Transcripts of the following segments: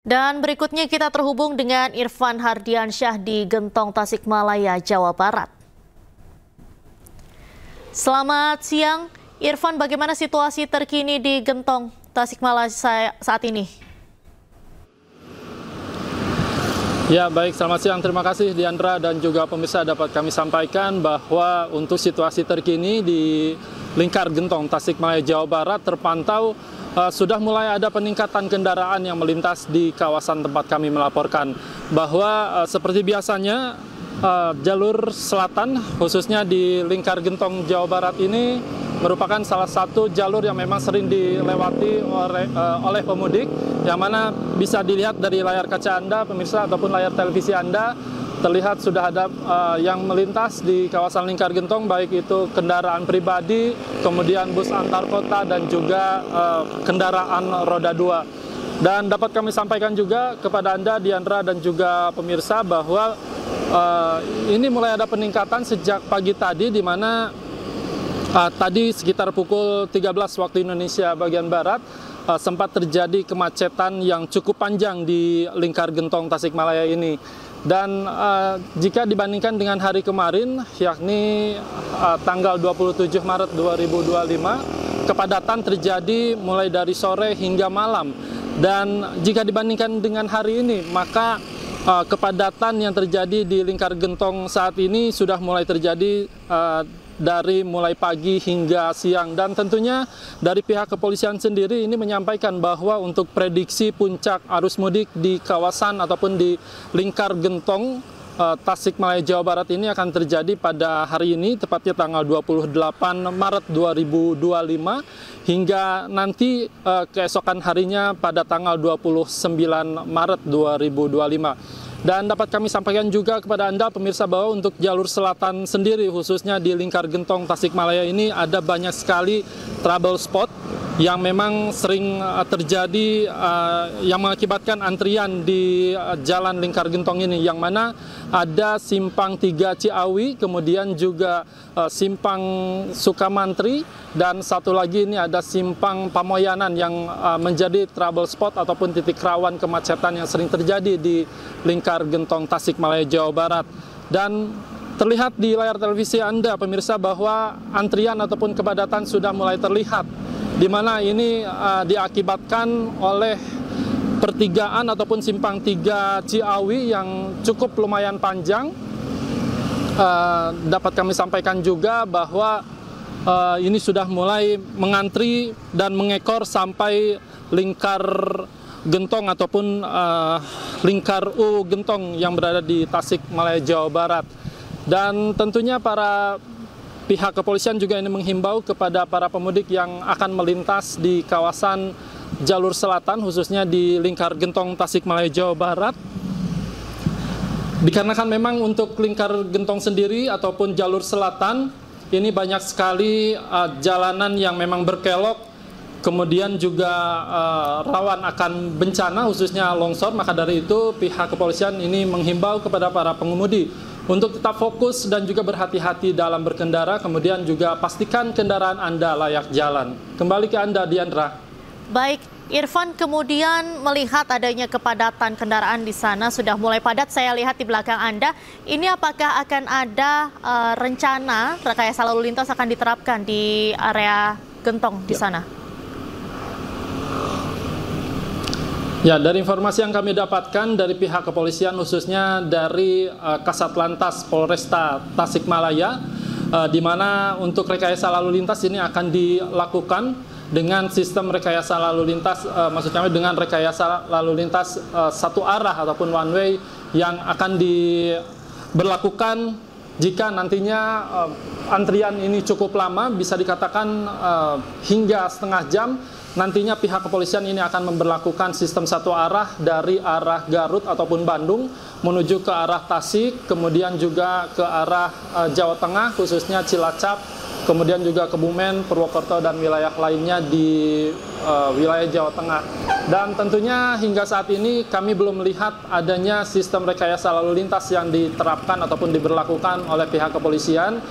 Dan berikutnya kita terhubung dengan Irfan Hardiansyah di Gentong, Tasikmalaya, Jawa Barat. Selamat siang, Irfan. Bagaimana situasi terkini di Gentong, Tasikmalaya saat ini? Ya, baik, selamat siang. Terima kasih Diandra dan juga pemirsa. Dapat kami sampaikan bahwa untuk situasi terkini di lingkar Gentong, Tasikmalaya, Jawa Barat terpantau sudah mulai ada peningkatan kendaraan yang melintas di kawasan tempat kami melaporkan. Bahwa seperti biasanya jalur selatan khususnya di lingkar Gentong, Jawa Barat ini merupakan salah satu jalur yang memang sering dilewati oleh pemudik, yang mana bisa dilihat dari layar kaca Anda, pemirsa, ataupun layar televisi Anda, terlihat sudah ada yang melintas di kawasan lingkar Gentong, baik itu kendaraan pribadi, kemudian bus antar kota, dan juga kendaraan roda 2. Dan dapat kami sampaikan juga kepada Anda, Diandra, dan juga pemirsa, bahwa ini mulai ada peningkatan sejak pagi tadi, di mana tadi sekitar pukul 13 waktu Indonesia bagian Barat sempat terjadi kemacetan yang cukup panjang di lingkar Gentong, Tasikmalaya ini. Dan jika dibandingkan dengan hari kemarin, yakni tanggal 27 Maret 2025, kepadatan terjadi mulai dari sore hingga malam. Dan jika dibandingkan dengan hari ini, maka kepadatan yang terjadi di lingkar Gentong saat ini sudah mulai terjadi dari mulai pagi hingga siang. Dan tentunya dari pihak kepolisian sendiri ini menyampaikan bahwa untuk prediksi puncak arus mudik di kawasan ataupun di lingkar Gentong Tasikmalaya, Jawa Barat ini akan terjadi pada hari ini, tepatnya tanggal 28 Maret 2025 hingga nanti keesokan harinya pada tanggal 29 Maret 2025. Dan dapat kami sampaikan juga kepada Anda, pemirsa, bahwa untuk jalur selatan sendiri, khususnya di lingkar Gentong, Tasikmalaya ini ada banyak sekali trouble spot yang memang sering terjadi, yang mengakibatkan antrian di jalan lingkar Gentong ini, yang mana ada simpang 3 Ciawi, kemudian juga simpang Sukamantri, dan satu lagi ini ada simpang Pamoyanan yang menjadi trouble spot ataupun titik rawan kemacetan yang sering terjadi di lingkar Gentong, Tasikmalaya, Jawa Barat. Dan terlihat di layar televisi Anda, pemirsa, bahwa antrian ataupun kepadatan sudah mulai terlihat, di mana ini diakibatkan oleh pertigaan ataupun simpang 3 Ciawi yang cukup lumayan panjang. Dapat kami sampaikan juga bahwa ini sudah mulai mengantri dan mengekor sampai lingkar Gentong ataupun lingkar U Gentong yang berada di Tasikmalaya, Jawa Barat. Dan tentunya para pihak kepolisian juga ini menghimbau kepada para pemudik yang akan melintas di kawasan jalur selatan, khususnya di lingkar Gentong, Tasikmalaya, Jawa Barat. Dikarenakan memang untuk lingkar Gentong sendiri ataupun jalur selatan ini banyak sekali jalanan yang memang berkelok, kemudian juga rawan akan bencana, khususnya longsor. Maka dari itu pihak kepolisian ini menghimbau kepada para pengemudi untuk tetap fokus dan juga berhati-hati dalam berkendara, kemudian juga pastikan kendaraan Anda layak jalan. Kembali ke Anda, Diandra. Baik, Irfan, kemudian melihat adanya kepadatan kendaraan di sana sudah mulai padat, saya lihat di belakang Anda. Ini apakah akan ada rencana rekayasa lalu lintas akan diterapkan di area Gentong di sana? Ya, dari informasi yang kami dapatkan dari pihak kepolisian, khususnya dari Kasat Lantas Polresta Tasikmalaya, di mana untuk rekayasa lalu lintas ini akan dilakukan dengan sistem rekayasa lalu lintas, maksudnya dengan rekayasa lalu lintas satu arah ataupun one way yang akan diberlakukan jika nantinya antrian ini cukup lama, bisa dikatakan hingga setengah jam. Nantinya pihak kepolisian ini akan memberlakukan sistem satu arah dari arah Garut ataupun Bandung menuju ke arah Tasik, kemudian juga ke arah Jawa Tengah, khususnya Cilacap, kemudian juga Kebumen, Purwokerto, dan wilayah lainnya di wilayah Jawa Tengah. Dan tentunya hingga saat ini kami belum melihat adanya sistem rekayasa lalu lintas yang diterapkan ataupun diberlakukan oleh pihak kepolisian,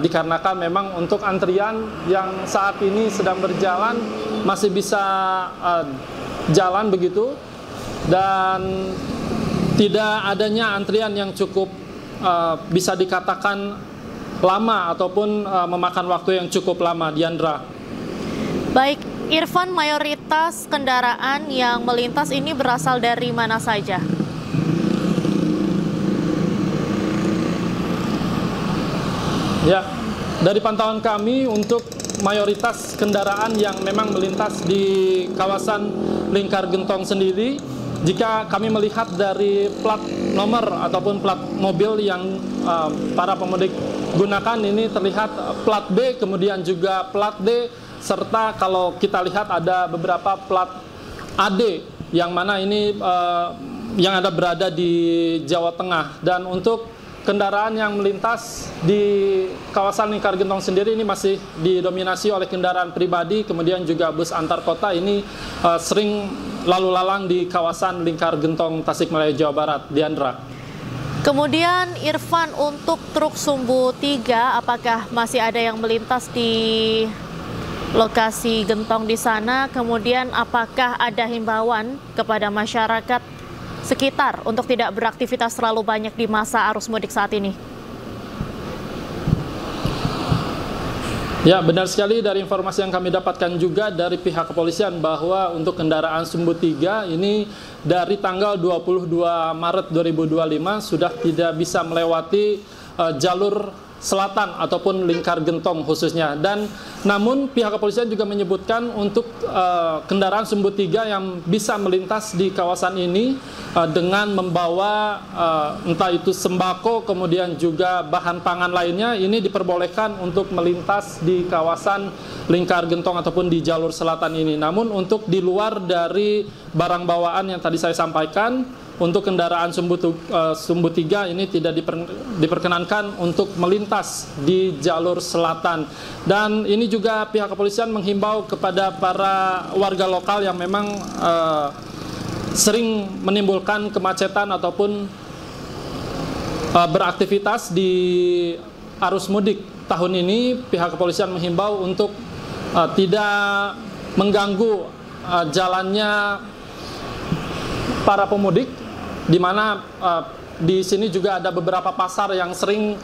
dikarenakan memang untuk antrian yang saat ini sedang berjalan masih bisa jalan begitu. dan tidak adanya antrian yang cukup bisa dikatakan lama ataupun memakan waktu yang cukup lama, Diandra. Baik, Irfan, mayoritas kendaraan yang melintas ini berasal dari mana saja? Ya, dari pantauan kami untuk mayoritas kendaraan yang memang melintas di kawasan Lingkar Gentong sendiri, jika kami melihat dari plat nomor ataupun plat mobil yang para pemudik gunakan, ini terlihat plat B, kemudian juga plat D, serta kalau kita lihat ada beberapa plat AD yang mana ini yang ada berada di Jawa Tengah. Dan untuk kendaraan yang melintas di kawasan Lingkar Gentong sendiri ini masih didominasi oleh kendaraan pribadi, kemudian juga bus antar kota ini sering lalu lalang di kawasan Lingkar Gentong Tasikmalaya, Jawa Barat, Diandra. Kemudian Irfan, untuk truk Sumbu 3, apakah masih ada yang melintas di lokasi Gentong di sana? Kemudian apakah ada himbauan kepada masyarakat sekitar untuk tidak beraktivitas terlalu banyak di masa arus mudik saat ini? Ya, benar sekali dari informasi yang kami dapatkan juga dari pihak kepolisian bahwa untuk kendaraan Sumbu 3 ini dari tanggal 22 Maret 2025 sudah tidak bisa melewati jalur selatan ataupun Lingkar Gentong khususnya. Dan namun pihak kepolisian juga menyebutkan untuk kendaraan Sumbu 3 yang bisa melintas di kawasan ini dengan membawa entah itu sembako kemudian juga bahan pangan lainnya, ini diperbolehkan untuk melintas di kawasan Lingkar Gentong ataupun di jalur selatan ini. Namun untuk di luar dari barang bawaan yang tadi saya sampaikan, untuk kendaraan Sumbu 3 ini tidak diperkenankan untuk melintas di jalur selatan. Dan ini juga pihak kepolisian menghimbau kepada para warga lokal yang memang sering menimbulkan kemacetan ataupun beraktivitas di arus mudik tahun ini. Pihak kepolisian menghimbau untuk tidak mengganggu jalannya para pemudik, di mana di sini juga ada beberapa pasar yang sering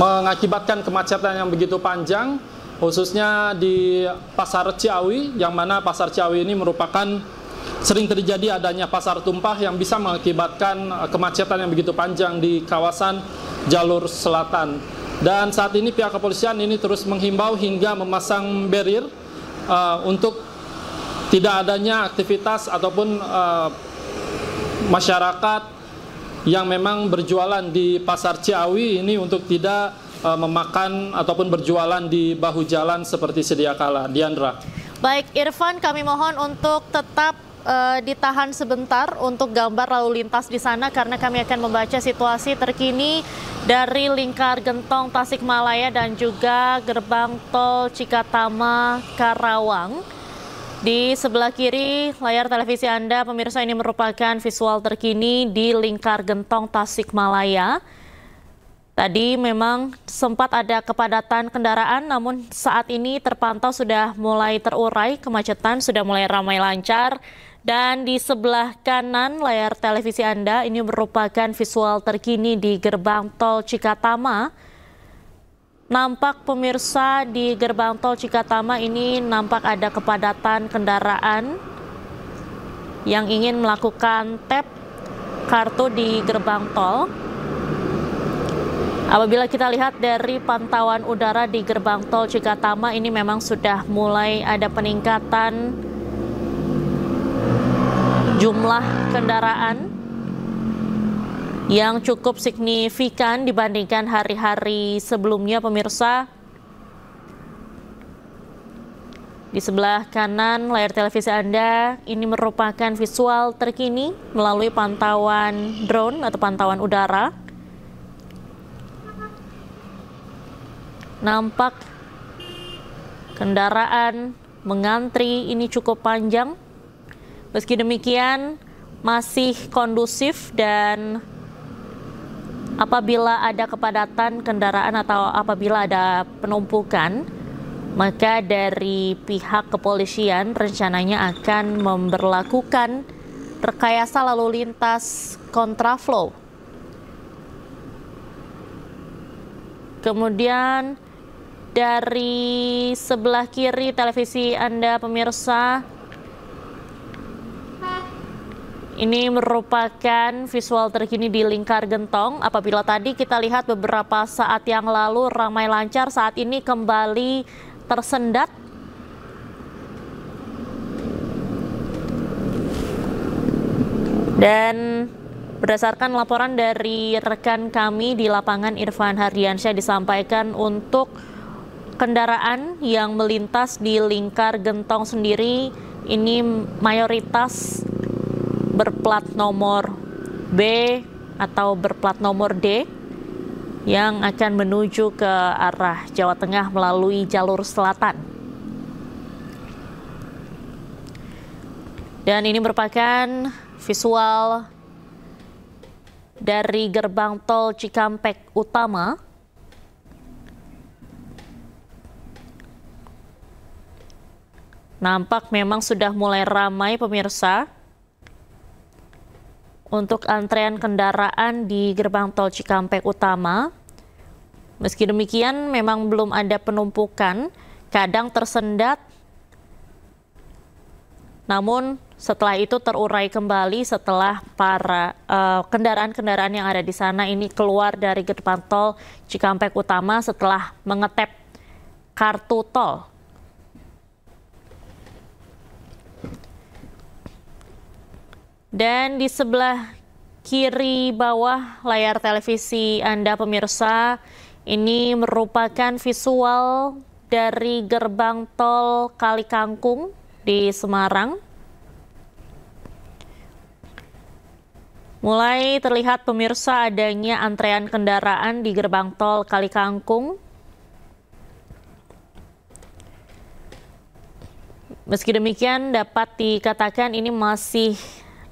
mengakibatkan kemacetan yang begitu panjang, khususnya di Pasar Ciawi, yang mana Pasar Ciawi ini merupakan sering terjadi adanya pasar tumpah yang bisa mengakibatkan kemacetan yang begitu panjang di kawasan jalur selatan. Dan saat ini pihak kepolisian ini terus menghimbau hingga memasang barrier untuk tidak adanya aktivitas ataupun masyarakat yang memang berjualan di Pasar Ciawi ini untuk tidak memakan ataupun berjualan di bahu jalan seperti sedia kala. Diandra. Baik, Irfan, kami mohon untuk tetap ditahan sebentar untuk gambar lalu lintas di sana, karena kami akan membaca situasi terkini dari Lingkar Gentong Tasikmalaya dan juga gerbang tol Cikatama Karawang. Di sebelah kiri layar televisi Anda, pemirsa, ini merupakan visual terkini di Lingkar Gentong Tasikmalaya. Tadi memang sempat ada kepadatan kendaraan, namun saat ini terpantau sudah mulai terurai, kemacetan sudah mulai ramai lancar. Dan di sebelah kanan layar televisi Anda, ini merupakan visual terkini di gerbang tol Cikatama. Nampak, pemirsa, di gerbang tol Cikatama ini nampak ada kepadatan kendaraan yang ingin melakukan tap kartu di gerbang tol. Apabila kita lihat dari pantauan udara di gerbang tol Cikatama, ini memang sudah mulai ada peningkatan jumlah kendaraan yang cukup signifikan dibandingkan hari-hari sebelumnya, pemirsa. Di sebelah kanan layar televisi Anda, ini merupakan visual terkini melalui pantauan drone atau pantauan udara. Nampak kendaraan mengantri ini cukup panjang. Meski demikian, masih kondusif, dan apabila ada kepadatan kendaraan atau apabila ada penumpukan, maka dari pihak kepolisian rencananya akan memberlakukan rekayasa lalu lintas kontraflow. Kemudian dari sebelah kiri televisi Anda pemirsa, ini merupakan visual terkini di Lingkar Gentong. Apabila tadi kita lihat beberapa saat yang lalu ramai lancar, saat ini kembali tersendat. Dan berdasarkan laporan dari rekan kami di lapangan Irfan Hardiansyah disampaikan untuk kendaraan yang melintas di Lingkar Gentong sendiri ini mayoritas berplat nomor B atau berplat nomor D yang akan menuju ke arah Jawa Tengah melalui jalur selatan. Dan ini merupakan visual dari gerbang tol Cikampek Utama. Nampak memang sudah mulai ramai pemirsa untuk antrean kendaraan di gerbang tol Cikampek Utama. Meski demikian memang belum ada penumpukan, kadang tersendat, namun setelah itu terurai kembali setelah para kendaraan-kendaraan yang ada di sana ini keluar dari gerbang tol Cikampek Utama setelah mengetep kartu tol. Dan di sebelah kiri bawah layar televisi Anda pemirsa, ini merupakan visual dari gerbang tol Kali Kangkung di Semarang. Mulai terlihat pemirsa adanya antrean kendaraan di gerbang tol Kali Kangkung. Meski demikian dapat dikatakan ini masih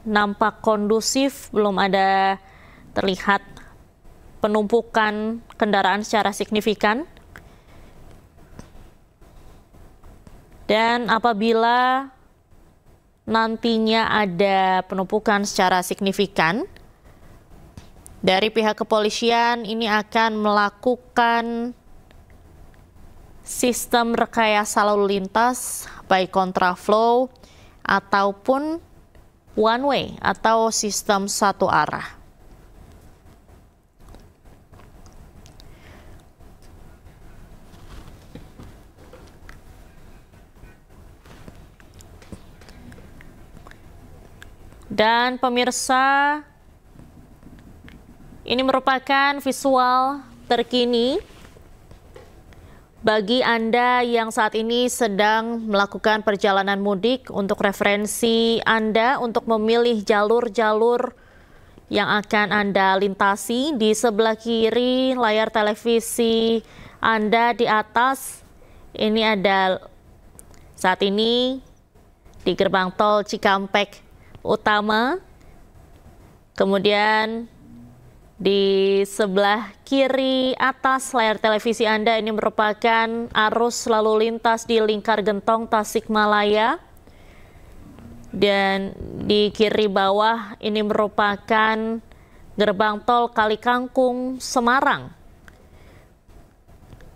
nampak kondusif, belum ada terlihat penumpukan kendaraan secara signifikan. Dan apabila nantinya ada penumpukan secara signifikan, dari pihak kepolisian ini akan melakukan sistem rekayasa lalu lintas baik kontraflow ataupun one way atau sistem satu arah. Dan pemirsa, ini merupakan visual terkini bagi Anda yang saat ini sedang melakukan perjalanan mudik. Untuk referensi Anda untuk memilih jalur-jalur yang akan Anda lintasi, di sebelah kiri layar televisi Anda di atas, ini ada saat ini di gerbang tol Cikampek Utama. Kemudian di sebelah kiri atas layar televisi Anda ini merupakan arus lalu lintas di Lingkar Gentong Tasikmalaya. Dan di kiri bawah ini merupakan gerbang tol Kali Kangkung Semarang.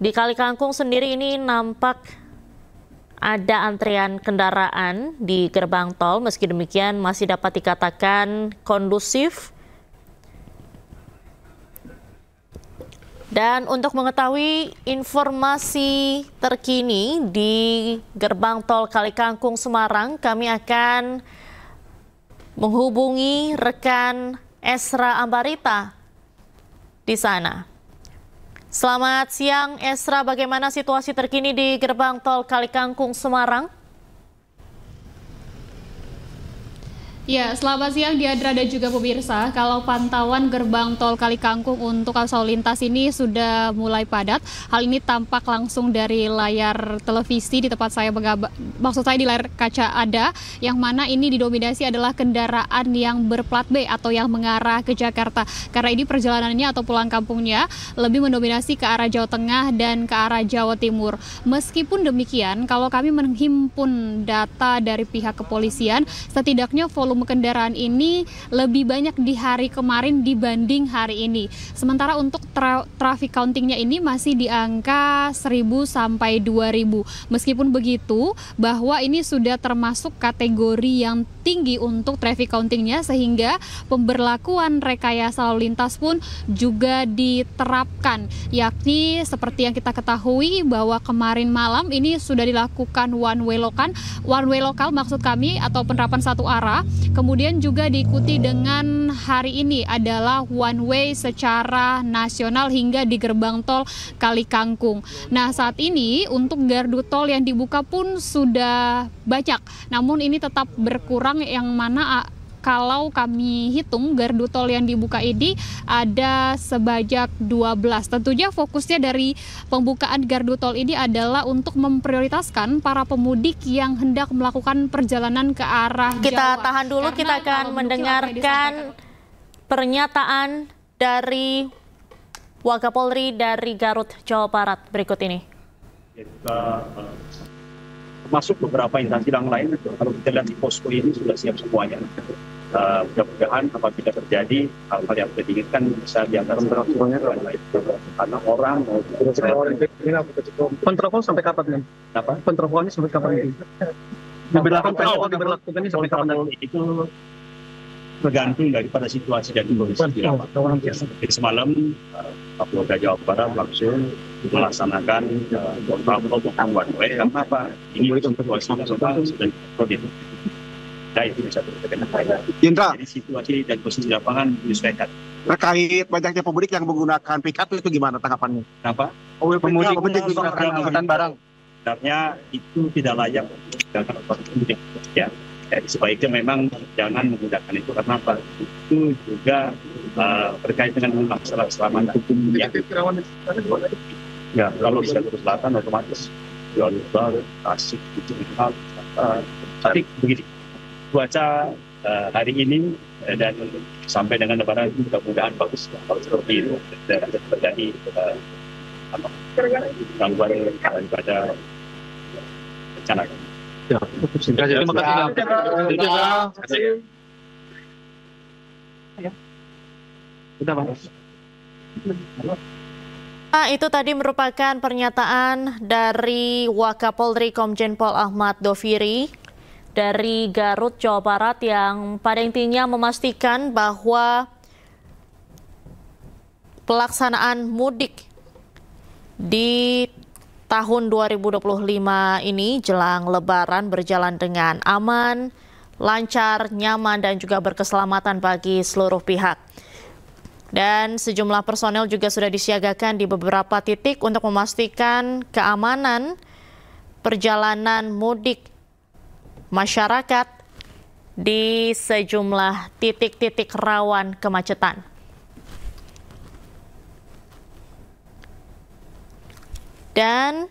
Di Kali Kangkung sendiri ini nampak ada antrean kendaraan di gerbang tol, meski demikian masih dapat dikatakan kondusif. Dan untuk mengetahui informasi terkini di gerbang tol Kali Kangkung Semarang, kami akan menghubungi rekan Esra Ambarita di sana. Selamat siang Esra, bagaimana situasi terkini di gerbang tol Kali Kangkung Semarang? Ya, selamat siang Diandra dan juga pemirsa. Kalau pantauan gerbang tol Kalikangkung untuk arus lalu lintas ini sudah mulai padat. Hal ini tampak langsung dari layar televisi di tempat saya maksud saya di layar kaca ada, yang mana ini didominasi adalah kendaraan yang berplat B atau yang mengarah ke Jakarta. Karena ini perjalanannya atau pulang kampungnya lebih mendominasi ke arah Jawa Tengah dan ke arah Jawa Timur. Meskipun demikian, kalau kami menghimpun data dari pihak kepolisian, setidaknya volume kendaraan ini lebih banyak di hari kemarin dibanding hari ini. Sementara untuk traffic countingnya ini masih di angka 1.000 sampai 2.000. Meskipun begitu, bahwa ini sudah termasuk kategori yang tinggi untuk traffic countingnya, sehingga pemberlakuan rekayasa lalu lintas pun juga diterapkan. Yakni seperti yang kita ketahui bahwa kemarin malam ini sudah dilakukan one way lokal maksud kami, atau penerapan satu arah. Kemudian juga diikuti dengan hari ini adalah one way secara nasional hingga di gerbang tol Kalikangkung. Nah, saat ini untuk gardu tol yang dibuka pun sudah banyak. Namun ini tetap berkurang, yang mana kalau kami hitung gardu tol yang dibuka ini ada sebanyak 12. Tentunya fokusnya dari pembukaan gardu tol ini adalah untuk memprioritaskan para pemudik yang hendak melakukan perjalanan ke arah Jawa. Kita tahan dulu, kita akan mendengarkan pernyataan dari Wakapolri dari Garut, Jawa Barat berikut ini. Termasuk beberapa instansi yang lain, kalau kita lihat di posko ini sudah siap semuanya. Mudah-mudahan apabila terjadi hal-hal yang tidak diinginkan bisa diantar karena orang mau kontrol sampai kapan nih? apa? Kontrolnya sampai kapan ini? Diberlakukan ini sampai kapan? Itu tergantung daripada situasi dan kondisi di lapangan. Jadi semalam Kapolda Jawa Barat langsung melaksanakan kontrol one way. Karena apa? Ini situasinya sudah koordinasi. Nah, itu bisa terkena. Indra, Jadi situasi dan posisi lapangan menyesuaikan. terkait banyaknya pemudik yang menggunakan pick up itu gimana tanggapannya? Kenapa? Pemudik menggunakan angkutan barang. Sebenarnya itu tidak layak menggunakan pemudik. Ya, jadi sebaiknya memang jangan menggunakan itu karena apa? Itu juga terkait dengan masalah keselamatan. Ya, kalau di Jalur Selatan otomatis Jalur Tasik itu tapi begini. Cuaca hari ini dan sampai dengan Lebaran mudah-mudahan bagus kalau seperti itu dan terjadi gangguan daripada rencana. Ya, terima kasih. Sudah, Pak. Itu tadi merupakan pernyataan dari Wakapolri Komjen Pol Ahmad Doviri dari Garut, Jawa Barat, yang pada intinya memastikan bahwa pelaksanaan mudik di tahun 2025 ini jelang Lebaran berjalan dengan aman, lancar, nyaman, dan juga berkeselamatan bagi seluruh pihak. Dan sejumlah personel juga sudah disiagakan di beberapa titik untuk memastikan keamanan perjalanan mudik masyarakat di sejumlah titik-titik rawan kemacetan. Dan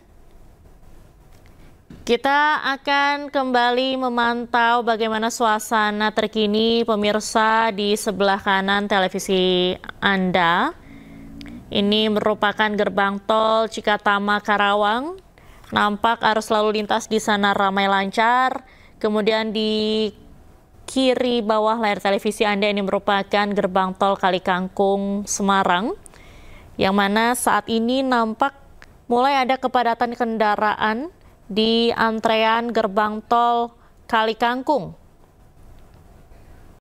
kita akan kembali memantau bagaimana suasana terkini pemirsa di sebelah kanan televisi Anda. Ini merupakan gerbang tol Cikatama Karawang. Nampak arus lalu lintas di sana ramai lancar. Kemudian di kiri bawah layar televisi Anda ini merupakan gerbang tol Kalikangkung Semarang, yang mana saat ini nampak mulai ada kepadatan kendaraan di antrean gerbang tol Kalikangkung.